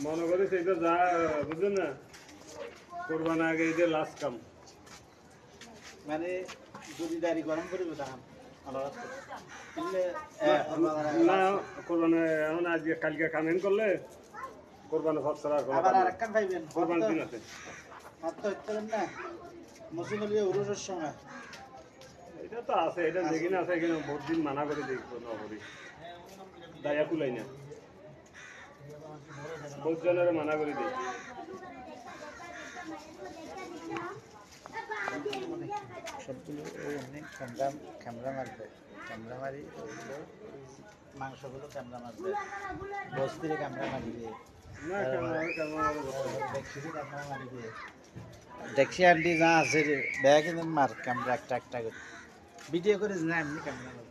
মনে করিস এটা যা বুঝলেন না করবার আগে এটা লাস্ট কাম মানে যদি দাড়ি গরম করিব তখন না কোরবানি এখন আজকে কালকে কামেন করলে কোরবানি ভাব ছাড়া আবার আরেকখান পাইবেন কোরবানি দিন আছে হাত তো হচ্ছে না মুসিবলি উরুজের সময় এটা তো আছে এটা দেখি না আছে এখানে বহুত দিন মানা করে দেখবো না করি দায়া কুলাই না বহুত জনের মানা করে দিই সবগুলো এমনি ক্যামেরা মারবে ক্যামেরা মারি ওগুলো মাংসগুলো ক্যামেরা মারবে বস্তিরে ক্যামেরা মারি দিয়ে ক্যামেরা মারি দিয়ে দেখছি আন্টি যা আছে রে ব্যাগ মার ক্যামেরা একটা একটা করে ভিডিও করে না এমনি ক্যামেরা